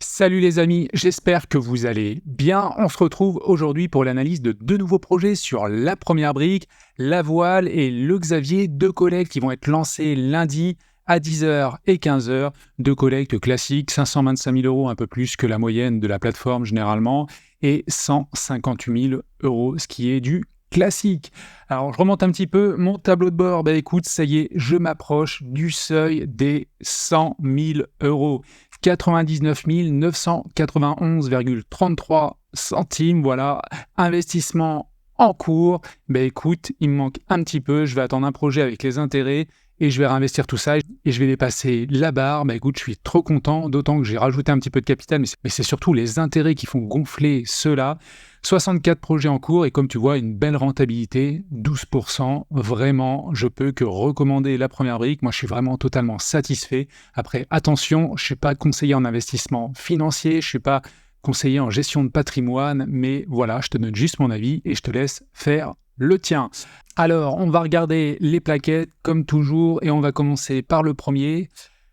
Salut les amis, j'espère que vous allez bien. On se retrouve aujourd'hui pour l'analyse de deux nouveaux projets sur la première brique, la voile et le Xavier, deux collectes qui vont être lancés lundi à 10h et 15h. Deux collectes classiques, 525 000 euros, un peu plus que la moyenne de la plateforme généralement, et 158 000 euros, ce qui est du classique. Alors je remonte un petit peu mon tableau de bord. Écoute, ça y est, je m'approche du seuil des 100 000 euros. 99 991,33 centimes, voilà, investissement en cours. Écoute, il me manque un petit peu, je vais attendre un projet avec les intérêts et je vais réinvestir tout ça et je vais dépasser la barre. Écoute, je suis trop content, d'autant que j'ai rajouté un petit peu de capital, mais c'est surtout les intérêts qui font gonfler ceux-là. 64 projets en cours et comme tu vois, une belle rentabilité, 12%. Vraiment, je peux que recommander la première brique. Moi, je suis vraiment totalement satisfait. Après, attention, je ne suis pas conseiller en investissement financier, je ne suis pas conseiller en gestion de patrimoine, mais voilà, je te donne juste mon avis et je te laisse faire le tien. Alors, on va regarder les plaquettes comme toujours et on va commencer par le premier.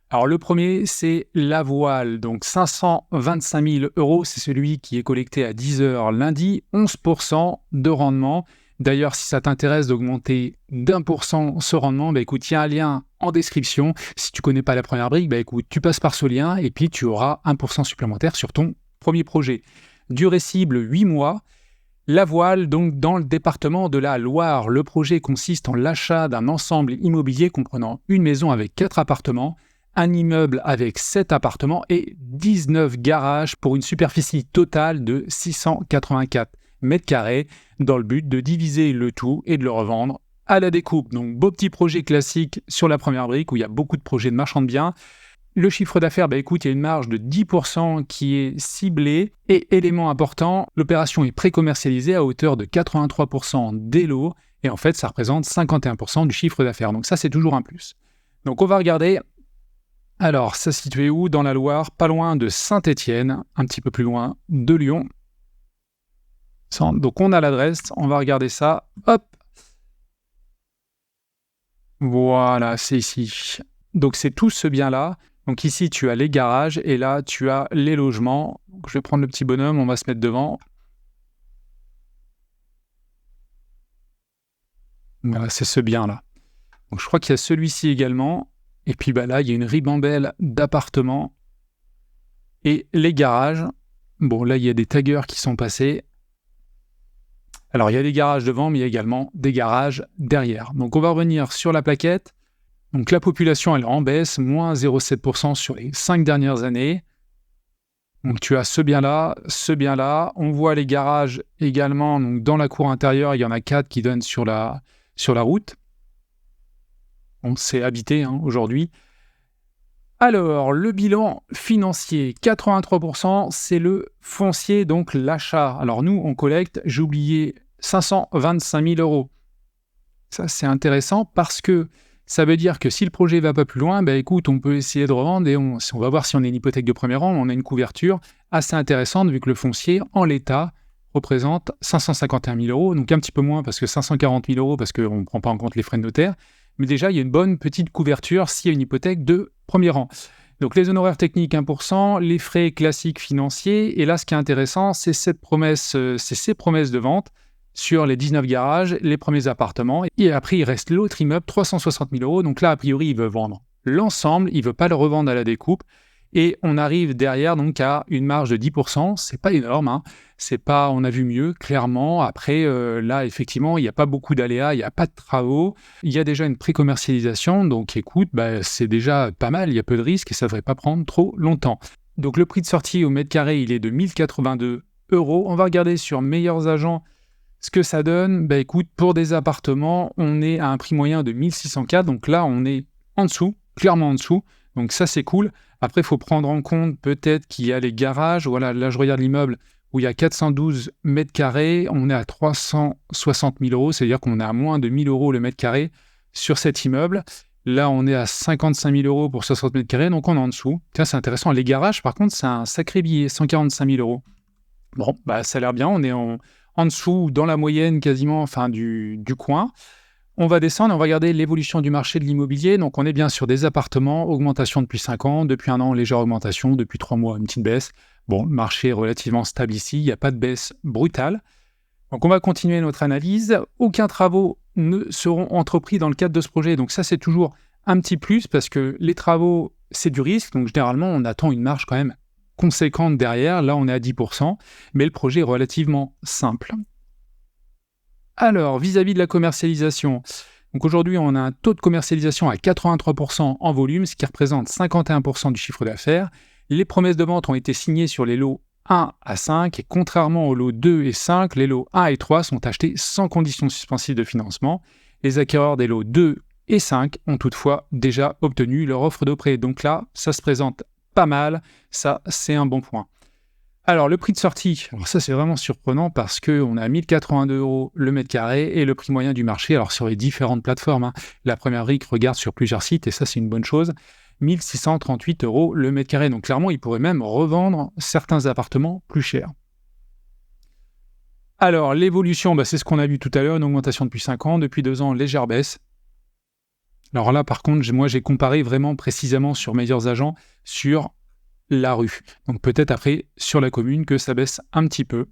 Alors le premier, c'est la voile, donc 525 000 euros, c'est celui qui est collecté à 10h lundi, 11% de rendement. D'ailleurs, si ça t'intéresse d'augmenter d'1% ce rendement, écoute, il y a un lien en description. Si tu ne connais pas la première brique, écoute, tu passes par ce lien et puis tu auras 1% supplémentaire sur ton premier projet. Durée cible 8 mois. La voile, donc dans le département de la Loire, le projet consiste en l'achat d'un ensemble immobilier comprenant une maison avec 4 appartements, un immeuble avec 7 appartements et 19 garages pour une superficie totale de 684 mètres carrés dans le but de diviser le tout et de le revendre à la découpe. Donc beau petit projet classique sur la première brique où il y a beaucoup de projets de marchands de biens. Le chiffre d'affaires, écoute, il y a une marge de 10% qui est ciblée et élément important, l'opération est pré-commercialisée à hauteur de 83% des lots et en fait ça représente 51% du chiffre d'affaires. Donc ça c'est toujours un plus. Donc on va regarder. Alors, ça se situe où? Dans la Loire, pas loin de Saint-Étienne, un petit peu plus loin de Lyon. Donc, on a l'adresse, on va regarder ça. Hop! Voilà, c'est ici. Donc, c'est tout ce bien-là. Donc, ici, tu as les garages et là, tu as les logements. Donc, je vais prendre le petit bonhomme, on va se mettre devant. Voilà, c'est ce bien-là. Donc, je crois qu'il y a celui-ci également. Et puis là, il y a une ribambelle d'appartements et les garages. Bon, là, il y a des taggers qui sont passés. Alors, il y a des garages devant, mais il y a également des garages derrière. Donc, on va revenir sur la plaquette. Donc, la population, elle est en baisse, moins 0,7% sur les 5 dernières années. Donc, tu as ce bien-là. On voit les garages également. Donc, dans la cour intérieure, il y en a 4 qui donnent sur la route. C'est habité aujourd'hui. Alors, le bilan financier, 83%, c'est le foncier, donc l'achat. Alors nous, on collecte, j'ai oublié, 525 000 euros. Ça, c'est intéressant parce que ça veut dire que si le projet ne va pas plus loin, écoute, on peut essayer de revendre et on va voir si on a une hypothèque de premier rang, on a une couverture assez intéressante vu que le foncier, en l'état, représente 551 000 euros, donc un petit peu moins parce que 540 000 euros parce qu'on ne prend pas en compte les frais de notaire. Mais déjà, il y a une bonne petite couverture s'il y a une hypothèque de premier rang. Donc les honoraires techniques 1%, les frais classiques financiers, et là ce qui est intéressant, c'est ces promesses de vente sur les 19 garages, les premiers appartements, et après il reste l'autre immeuble, 360 000 euros, donc là a priori il veut vendre l'ensemble, il ne veut pas le revendre à la découpe, et on arrive derrière donc à une marge de 10%, c'est pas énorme, c'est pas, on a vu mieux, clairement. Après, là, effectivement, il n'y a pas beaucoup d'aléas, il n'y a pas de travaux, il y a déjà une pré-commercialisation, donc écoute, c'est déjà pas mal, il y a peu de risques et ça ne devrait pas prendre trop longtemps. Donc le prix de sortie au mètre carré, il est de 1082 euros. On va regarder sur Meilleurs Agents ce que ça donne. Écoute, pour des appartements, on est à un prix moyen de 1604, donc là, on est en dessous, clairement en dessous, donc ça, c'est cool. Après, il faut prendre en compte peut-être qu'il y a les garages. Voilà, là, je regarde l'immeuble où il y a 412 mètres carrés. On est à 360 000 euros, c'est-à-dire qu'on est à moins de 1 000 euros le mètre carré sur cet immeuble. Là, on est à 55 000 euros pour 60 mètres carrés, donc on est en dessous. Tiens, c'est intéressant. Les garages, par contre, c'est un sacré billet, 145 000 euros. Bon, ça a l'air bien. On est en dessous, dans la moyenne quasiment, du coin. On va descendre et on va regarder l'évolution du marché de l'immobilier. Donc, on est bien sur des appartements, augmentation depuis 5 ans, depuis 1 an, légère augmentation, depuis 3 mois, une petite baisse. Bon, le marché est relativement stable ici, il n'y a pas de baisse brutale. Donc, on va continuer notre analyse. Aucun travaux ne seront entrepris dans le cadre de ce projet. Donc, ça, c'est toujours un petit plus parce que les travaux, c'est du risque. Donc, généralement, on attend une marge quand même conséquente derrière. Là, on est à 10%, mais le projet est relativement simple. Alors, vis-à-vis de la commercialisation, donc aujourd'hui, on a un taux de commercialisation à 83% en volume, ce qui représente 51% du chiffre d'affaires. Les promesses de vente ont été signées sur les lots 1 à 5, et contrairement aux lots 2 et 5, les lots 1 et 3 sont achetés sans condition suspensive de financement. Les acquéreurs des lots 2 et 5 ont toutefois déjà obtenu leur offre de prêt. Donc là, ça se présente pas mal, ça c'est un bon point. Alors, le prix de sortie, alors ça c'est vraiment surprenant parce qu'on a 1082 € le mètre carré et le prix moyen du marché, alors sur les différentes plateformes, la première RIC regarde sur plusieurs sites et ça c'est une bonne chose, 1638 € le mètre carré. Donc clairement, ils pourraient même revendre certains appartements plus chers. Alors, l'évolution, c'est ce qu'on a vu tout à l'heure, une augmentation depuis 5 ans, depuis 2 ans, légère baisse. Alors là, par contre, moi j'ai comparé vraiment précisément sur Meilleurs Agents, sur la rue. Donc peut-être après sur la commune que ça baisse un petit peu.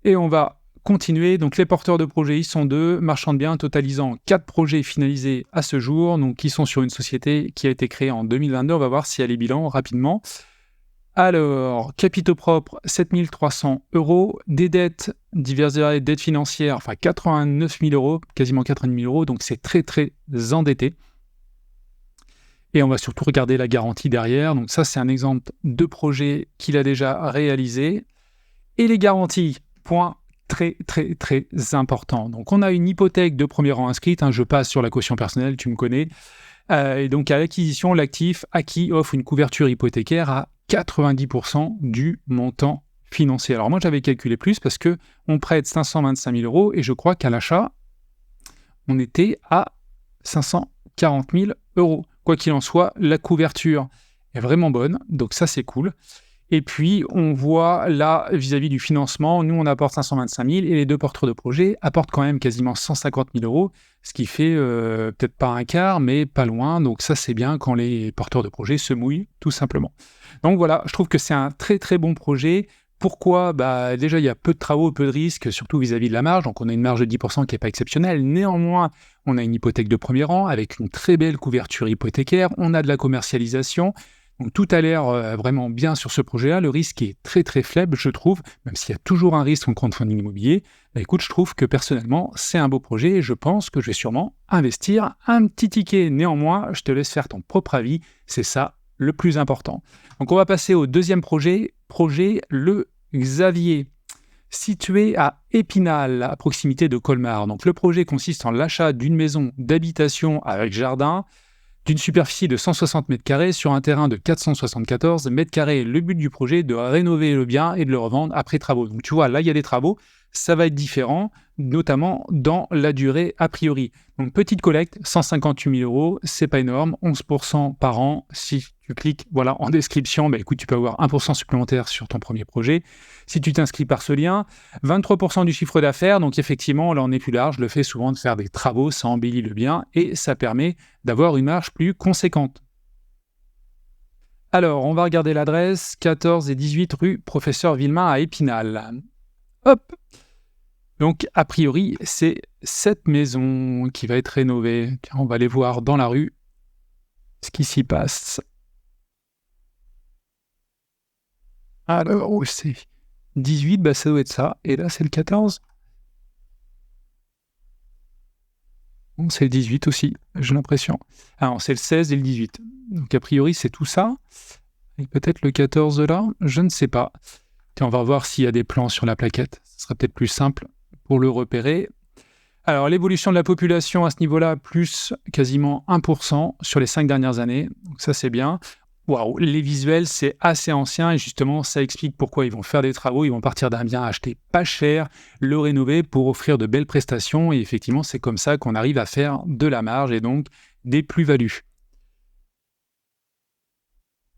Et on va continuer. Donc les porteurs de projets, ils sont 2, marchands de biens totalisant 4 projets finalisés à ce jour, donc qui sont sur une société qui a été créée en 2022. On va voir si elle est bilan rapidement. Alors, capitaux propres, 7300 €, des dettes diverses et variées, dettes financières, enfin 89 000 €, quasiment 90 000 €, donc c'est très très endetté. Et on va surtout regarder la garantie derrière. Donc ça, c'est un exemple de projet qu'il a déjà réalisé. Et les garanties, point très, très, très important. Donc on a une hypothèque de premier rang inscrite. Je passe sur la caution personnelle, tu me connais. Et donc à l'acquisition, l'actif acquis offre une couverture hypothécaire à 90% du montant financier. Alors moi, j'avais calculé plus parce qu'on prête 525 000 € et je crois qu'à l'achat, on était à 540 000 €. Quoi qu'il en soit, la couverture est vraiment bonne, donc ça c'est cool. Et puis on voit là, vis-à-vis du financement, nous on apporte 525 000 et les 2 porteurs de projet apportent quand même quasiment 150 000 €, ce qui fait peut-être pas un quart, mais pas loin. Donc ça c'est bien quand les porteurs de projet se mouillent, tout simplement. Donc voilà, je trouve que c'est un très très bon projet. Pourquoi ? Déjà, il y a peu de travaux, peu de risques, surtout vis-à-vis de la marge. Donc, on a une marge de 10% qui n'est pas exceptionnelle. Néanmoins, on a une hypothèque de premier rang avec une très belle couverture hypothécaire. On a de la commercialisation. Donc, tout a l'air vraiment bien sur ce projet-là. Le risque est très, très faible, je trouve, même s'il y a toujours un risque en crowdfunding immobilier. Écoute, je trouve que personnellement, c'est un beau projet et je pense que je vais sûrement investir un petit ticket. Néanmoins, je te laisse faire ton propre avis. C'est ça le plus important. Donc, on va passer au deuxième projet Le Xavier, situé à Épinal, à proximité de Colmar. Donc, le projet consiste en l'achat d'une maison d'habitation avec jardin, d'une superficie de 160 mètres carrés sur un terrain de 474 mètres carrés. Le but du projet est de rénover le bien et de le revendre après travaux. Donc, tu vois, là, il y a des travaux. Ça va être différent, notamment dans la durée a priori. Donc, petite collecte, 158 000 €, c'est pas énorme, 11% par an. Si tu cliques en description, écoute, tu peux avoir 1% supplémentaire sur ton premier projet. Si tu t'inscris par ce lien, 23% du chiffre d'affaires. Donc, effectivement, là, on est plus large. Le fait souvent de faire des travaux, ça embellit le bien et ça permet d'avoir une marge plus conséquente. Alors, on va regarder l'adresse, 14 et 18 rue Professeur Villemain à Épinal. Hop! Donc, a priori, c'est cette maison qui va être rénovée. Tiens, on va aller voir dans la rue ce qui s'y passe. Alors, où c'est 18, ça doit être ça. Et là, c'est le 14. Bon, c'est le 18 aussi, j'ai l'impression. Alors, c'est le 16 et le 18. Donc, a priori, c'est tout ça. Et peut-être le 14 là, je ne sais pas. Tiens, on va voir s'il y a des plans sur la plaquette. Ce sera peut-être plus simple pour le repérer. Alors, l'évolution de la population à ce niveau-là, plus quasiment 1% sur les 5 dernières années. Donc ça, c'est bien. Waouh, les visuels, c'est assez ancien et justement, ça explique pourquoi ils vont faire des travaux. Ils vont partir d'un bien acheté pas cher, le rénover pour offrir de belles prestations. Et effectivement, c'est comme ça qu'on arrive à faire de la marge et donc des plus-values.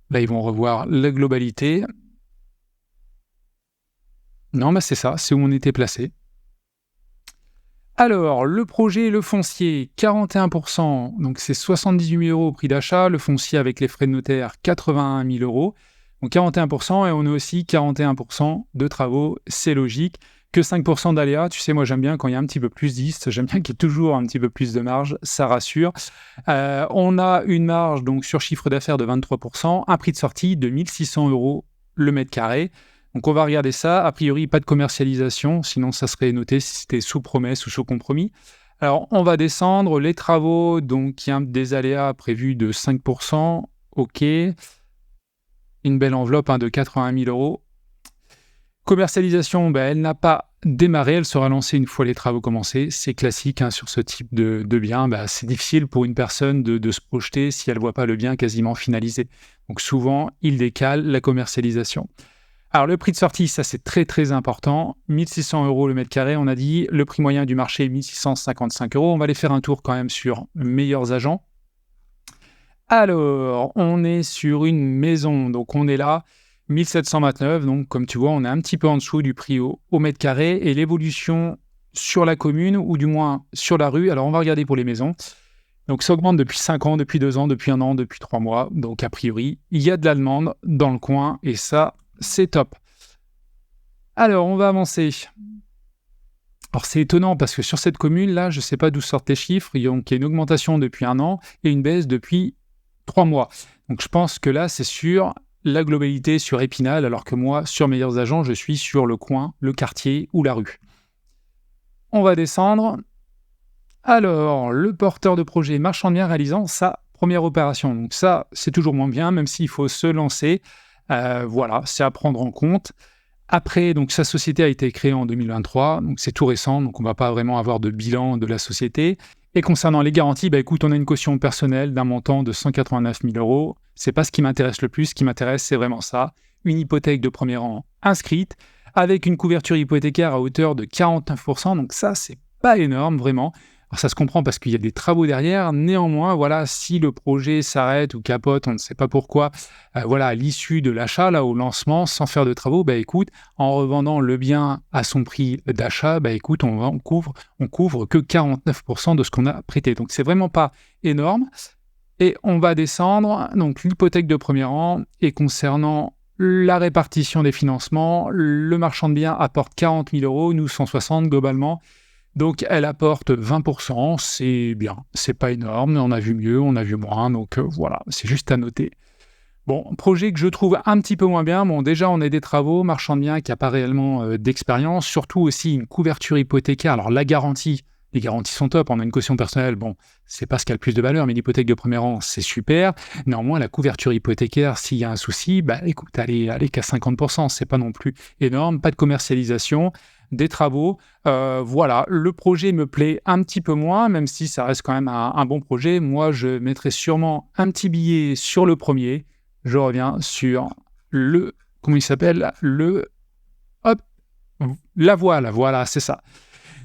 Là, ils vont revoir la globalité. Non, c'est ça, c'est où on était placé. Alors, le projet, le foncier, 41%, donc c'est 78 000 € au prix d'achat. Le foncier avec les frais de notaire, 81 000 €. Donc 41%, et on a aussi 41% de travaux, c'est logique. Que 5% d'aléas, tu sais, moi j'aime bien quand il y a un petit peu plus 10, j'aime bien qu'il y ait toujours un petit peu plus de marge, ça rassure. On a une marge donc sur chiffre d'affaires de 23%, un prix de sortie de 1 600 € le mètre carré. Donc on va regarder ça. A priori, pas de commercialisation, sinon ça serait noté si c'était sous promesse ou sous compromis. Alors on va descendre. Les travaux, donc il y a des aléas prévus de 5%. OK. Une belle enveloppe de 80 000 €. Commercialisation, elle n'a pas démarré, elle sera lancée une fois les travaux commencés. C'est classique sur ce type de bien. C'est difficile pour une personne de se projeter si elle ne voit pas le bien quasiment finalisé. Donc souvent, il décale la commercialisation. Alors le prix de sortie, ça c'est très très important. 1 600 € le mètre carré, on a dit. Le prix moyen du marché, 1 655 €. On va aller faire un tour quand même sur meilleurs agents. Alors, on est sur une maison, donc on est là, 1 729, donc comme tu vois, on est un petit peu en dessous du prix au mètre carré, et l'évolution sur la commune, ou du moins sur la rue, alors on va regarder pour les maisons. Donc ça augmente depuis 5 ans, depuis 2 ans, depuis 1 an, depuis 3 mois, donc a priori, il y a de la demande dans le coin, et ça, c'est top. Alors, on va avancer. Alors c'est étonnant parce que sur cette commune-là, je ne sais pas d'où sortent les chiffres, il y a une augmentation depuis 1 an et une baisse depuis 3 mois. Donc je pense que là, c'est sur la globalité, sur Épinal, alors que moi, sur Meilleurs Agents, je suis sur le coin, le quartier ou la rue. On va descendre. Alors, le porteur de projet marchand de biens réalisant sa première opération. Donc ça, c'est toujours moins bien, même s'il faut se lancer. Voilà, c'est à prendre en compte. Après, donc sa société a été créée en 2023, donc c'est tout récent, donc on ne va pas vraiment avoir de bilan de la société. Et concernant les garanties, écoute, on a une caution personnelle d'un montant de 189 000 €. C'est pas ce qui m'intéresse le plus. Ce qui m'intéresse, c'est vraiment ça. Une hypothèque de premier rang inscrite, avec une couverture hypothécaire à hauteur de 49%. Donc ça, c'est pas énorme, vraiment. Alors ça se comprend parce qu'il y a des travaux derrière. Néanmoins, voilà, si le projet s'arrête ou capote, on ne sait pas pourquoi, à l'issue de l'achat, là, au lancement, sans faire de travaux, écoute, en revendant le bien à son prix d'achat, écoute, on couvre que 49% de ce qu'on a prêté. Donc c'est vraiment pas énorme. Et on va descendre, donc l'hypothèque de premier rang, et concernant la répartition des financements, le marchand de biens apporte 40 000 €, nous 160 globalement. Donc elle apporte 20%, c'est bien, c'est pas énorme, on a vu mieux, on a vu moins, donc voilà, c'est juste à noter. Bon, projet que je trouve un petit peu moins bien, déjà on a des travaux, marchand de biens qui n'a pas réellement d'expérience, surtout aussi une couverture hypothécaire. Alors la garantie, les garanties sont top, on a une caution personnelle, c'est pas ce qui a le plus de valeur, mais l'hypothèque de premier rang, c'est super. Néanmoins, la couverture hypothécaire, s'il y a un souci, écoute, allez qu'à 50%, c'est pas non plus énorme, pas de commercialisation, des travaux. Voilà, le projet me plaît un petit peu moins, même si ça reste quand même un bon projet. Moi, je mettrai sûrement un petit billet sur le premier. Je reviens sur le... Comment il s'appelle ? La voile, voilà, c'est ça.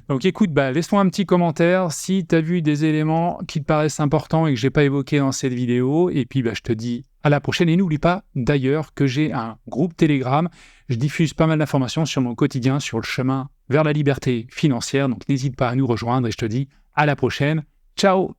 Donc écoute, laisse-moi un petit commentaire si tu as vu des éléments qui te paraissent importants et que je n'ai pas évoqués dans cette vidéo. Et puis je te dis à la prochaine. Et n'oublie pas d'ailleurs que j'ai un groupe Telegram. Je diffuse pas mal d'informations sur mon quotidien, sur le chemin vers la liberté financière. Donc n'hésite pas à nous rejoindre et je te dis à la prochaine. Ciao!